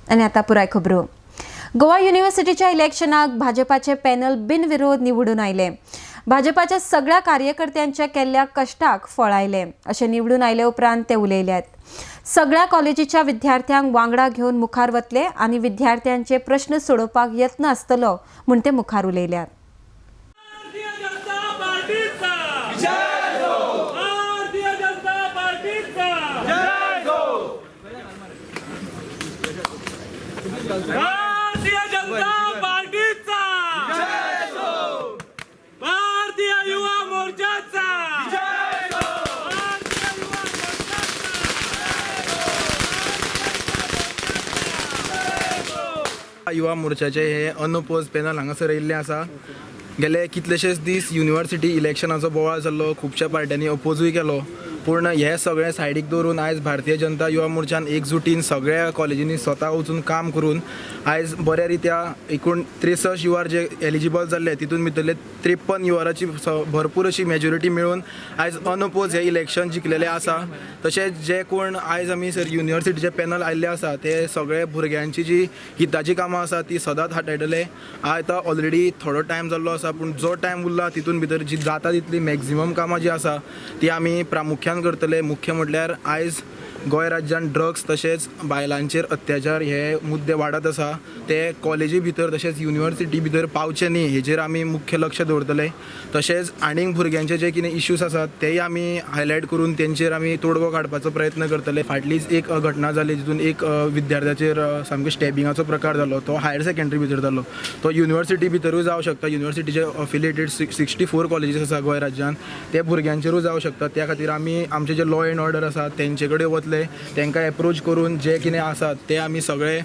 आणि आता पुराय खबरो. गोवा युनिव्हर्सिटीच्या इलेक्शनाक भाजपाचे पॅनल बिनविरोध निवडून आयले. भाजपाच्या सगळ्या कार्यकर्त्यांच्या केल्ल्या कष्टाक फळ आयले अशें निवडून आयले उपरांत ते उलयल्यात. सगळ्या कॉलेजीच्या विद्यार्थ्यांक वांगडा घेवन मुखार वतले आनी विद्यार्थ्यांचे प्रश्न सोडोवपाक यत्न आसतलो म्हूण ते मुखार उलयल्यात. भारतीय जनता पार्टीचा जय हो. भारतीय युवा मोर्चाचा जय हो. भारतीय युवा मोर्चाचा युवा मोर्चाचे हे अनअपोज पॅनल हांगासर येयल्ले आसा. गेले कितलेशेच दीस युनिव्हर्सिटी इलेक्शनाचो बोवाळ जाल्लो, खुबश्या पार्ट्यांनी अपोजूय केलो, पूण हे सगळें सायडीक दवरून आयज भारतीय जनता युवा मोर्चान एकजुटीन सगळ्या कॉलेजींनी स्वता वचून काम करून आयज बऱ्या रित्या एकूण 63 युवार जे एलिजिबल जाल्ले तितून भितरले 53 युवाराची भरपूर अशी मेजॉरिटी मेळून आयज अनअपोज हे इलेक्शन जिखलेले आसा. तशेंच जे कोण आयज आमी सर युनिव्हर्सिटीचे पॅनल आयिल्ले आसा ते सगळे भुरग्यांची जी हिताची कामां आसा ती सदांच हाताळटले. आतां ऑलरेडी थोडो टायम जाल्लो आसा, पूण जो टायम उरला तितून भितर जी जाता तितली मॅक्झिमम कामां जी आसा ती आमी प्रामुख्यान करतले. मुख्य म्हटल्यार आयज गोंय राज्यान ड्रग्स तशेंच बायलांचेर अत्याचार हे मुद्दे वाडत आसा ते कॉलेजी भितर तशेंच युनिव्हर्सिटी भितर पावचे न्ही हेजेर आमी मुख्य लक्ष दवरतले. तशेंच आनीक भुरग्यांचे जे कितें इश्यूज आसात तेय आमी हायलायट करून तेंचेर आमी तोडगो काडपाचो प्रयत्न करतले. फाटलीच एक घटना जाली जितून एक विद्यार्थ्याचेर सामके स्टॅबिंगाचो प्रकार जालो, तो हायर सेकंडरी भितर जालो. तो युनिव्हर्सिटी भितरूय जावं शकता. युनिव्हर्सिटीचे अफिलिएटेड 64 कॉलेजीस आसा गोंय राज्यान, ते भुरग्यांचेरूय जावं शकता. त्या खातीर आमी आमचे जे लॉ एंड ऑर्डर आसा तेंचे कडेन वतले, तांकां एप्रोच करून जे कितें आसात ते आमी सगळे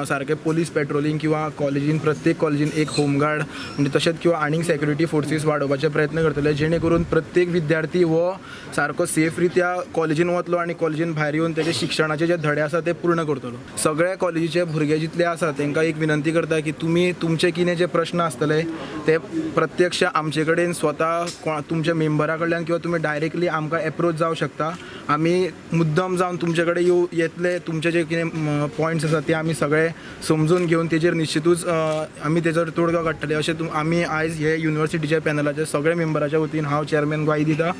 सारके पोलीस पेट्रोलिंग किंवा कॉलेजीन प्रत्येक कॉलेजीन एक होमगार्ड म्हणजे तशेंच किंवा आनीक सेक्युरिटी फोर्सीस वाडोवपाचे प्रयत्न करतले, जेणे करून प्रत्येक विद्यार्थी हो सारको सेफ रित्या कॉलेजीन वतलो आनी कॉलेजीन भायर येवन तेजे शिक्षणाचे जे धडे आसा ते पूर्ण करतलो. सगळ्या कॉलेजीचे भुरगे जितले आसा तांकां एक विनंती करता की तुमी तुमचे कितें जे प्रश्न आसतले ते प्रत्यक्ष आमचे कडेन स्वता तुमच्या मेंबरा कडल्यान किंवा तुमी डायरेक्टली आमकां एप्रोच जावं शकता. आमी मुद्दम जावन तुमचे कडेन येतले, तुमचे जे कितें पॉयंट्स आसा ते आमी सगळे समजून घेवन तेजेर निश्चितूच आमी तेजर तोडगो काडटले अशें आमी आयज हे युनिव्हर्सिटीच्या पॅनलाचे सगळे मेंबराच्या वतीन हांव चेअरमॅन ग्वाही दिता.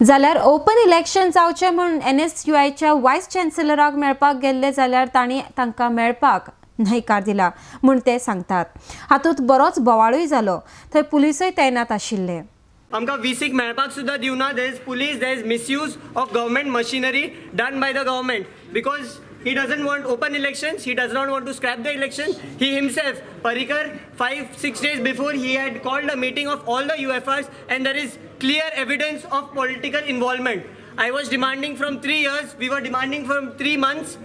जाल्यार ओपन इलेक्शन जावचें म्हूण NSUIच्या वायस चॅन्सेलराक मेळपाक गेल्ले जाल्यार तांणी तांकां मेळपाक न्हयकार दिला म्हूण ते सांगतात. हातूंत बरोच बोवाळूय जालो. थंय पुलीसय तैनात आशिल्ले. आमकां VCक मेळपाक सुद्दां दिवना. There is police, there is misuse of government machinery done by the government because he doesn't want open elections, he does not want to scrap the election. He himself, Parikar, 5-6 days before, he had called a meeting of all the UFRs and there is clear evidence of political involvement. I was demanding from 3 years, we were demanding from 3 months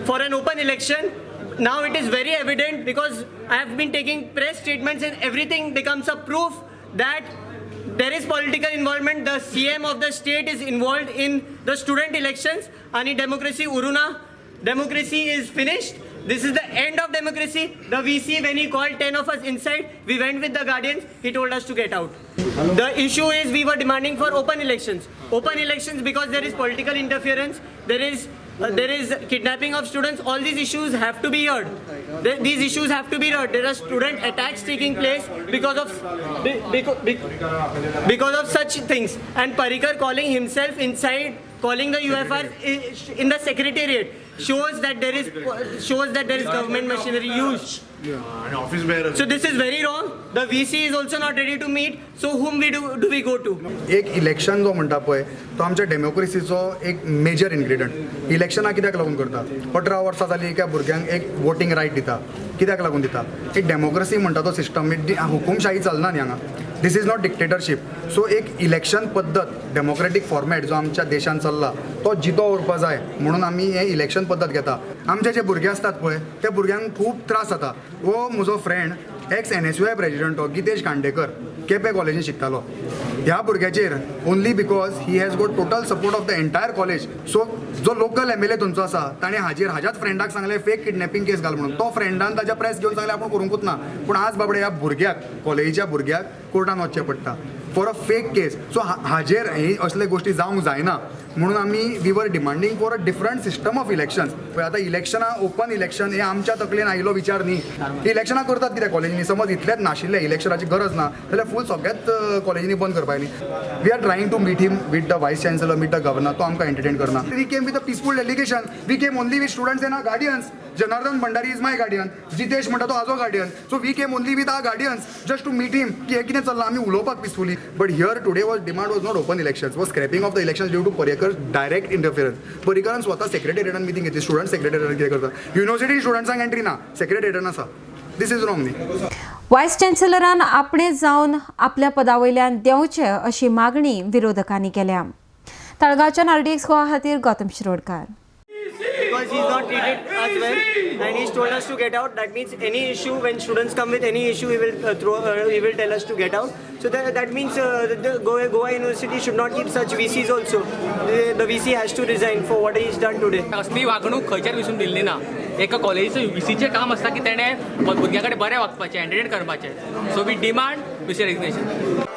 for an open election. Now it is very evident because I have been taking press statements and everything becomes a proof that there is political involvement. The CM of the state is involved in the student elections. Ani democracy uruna. Democracy is finished. This is the end of democracy. The VC, when he called 10 of us inside, we went with the guardians. He told us to get out. The issue is we were demanding for open elections. Open elections because there is political interference. There is kidnapping of students. All these issues have to be heard. These issues have to be heard. There are student attacks taking place because of such things. And Parikar calling himself inside, calling the UFR in the secretariat shows that there is government machinery used. So this is very wrong. The VC is also not ready to meet. So whom do we go to? एक election जो म्हणटा पळय तो आमच्या डेमोक्रेसीचो एक major ingredient. इलेक्शनाक कित्याक लागून करता? 18 वर्सां जाली एका भुरग्यांक एक वोटींग रायट दिता. कित्याक लागून दिता? एक डेमोक्रेसी म्हणटा तो सिस्टम, हुकुमशाही चलना न्ही हांगा. दिस इज नॉट डिक्टेटरशीप. सो एक इलेक्शन पद्दत, डेमोक्रेटीक फॉर्मॅट जो आमच्या देशान चल्ला तो जितो उरपा जाय म्हणून आमी हे इलेक्शन पद्दत घेता. आमचे जे भुरगे आसतात पळय त्या भुरग्यांक खूब त्रास जाता. हो म्हजो friend ex NSUI president Gitesh Khandekar Quepem कॉलेजीन शिकतालो ह्या भुरग्याचेर only because he has got total support of the entire college. So जो लोकल MLA थंयचो आसा ताणें हाच्याच फ्रेंडाक सांगलें फेक किडनॅपिंग केस घाल म्हणून. तो फ्रेंडान ताच्या प्रेस घेवन सांगलें आपूण करूंकूच ना. पूण आज बाबडे ह्या भुरग्याक कॉलेजीच्या भुरग्याक कोर्टान वचचें पडटा for a fake case. So हाजेर ही असले गोश्टी जावंक जायना म्हणून आमी we are demanding for a different system of election. पळय आतां इलेक्शनां ओपन इलेक्शन हे आमच्या तकलेन आयिल्लो विचार न्ही. इलेक्शनां करतात कित्याक कॉलेजींनी समज इतलेंच नाशिल्लें इलेक्शनाची गरज ना जाल्यार फूल सगळ्याच कॉलेजींनी बंद करपाक न्ही. We are trying to meet him with the vice chancellor meet the governor. तो आमकां एंटरटेन करना. We came with a peaceful delegation. We came only with students and our guardians. Janardan Bhandari is my guardian. Jitesh म्हणटा तो आजो guardian. So we came only with our guardians just to meet him की हे कितें चल्लां आमी उलोवपाक पिसफुली. But here today was demand was not open elections was scrapping of the elections due to Parrikar direct interference. पर्रिकरान स्वता सेक्रेटरिएटान मिटींग घेतली. स्टुडंट सेक्रेटरिएटान कितें करता. युनिव्हर्सिटी स्टुडंट्सांक एंट्री ना सेक्रेटरिएटान आसा. दीस इज रॉंग न्ही. व्हायस चॅन्सलरान आपणे जावन आपल्या पदा वयल्यान देंवचे अशी मागणी विरोधकांनी केल्या. तळगांवच्यान RDX गोवा खातीर Gautam Shirodkar. Because he's not treated us well, and he's told us to get out. That means any issue, when students come with any issue, he will tell us to get out. So that means the Goa University should not keep such VCs also. The VC has to resign for what he's done today. असली वागणूक खंयच्याच विसून दिल्ली ना. एका कॉलेजीचं VCचें काम आसता की तेणें भुरग्यां कडेन बरें वागपाचें, एंटरटेन करपाचें. So we demand VC resignation.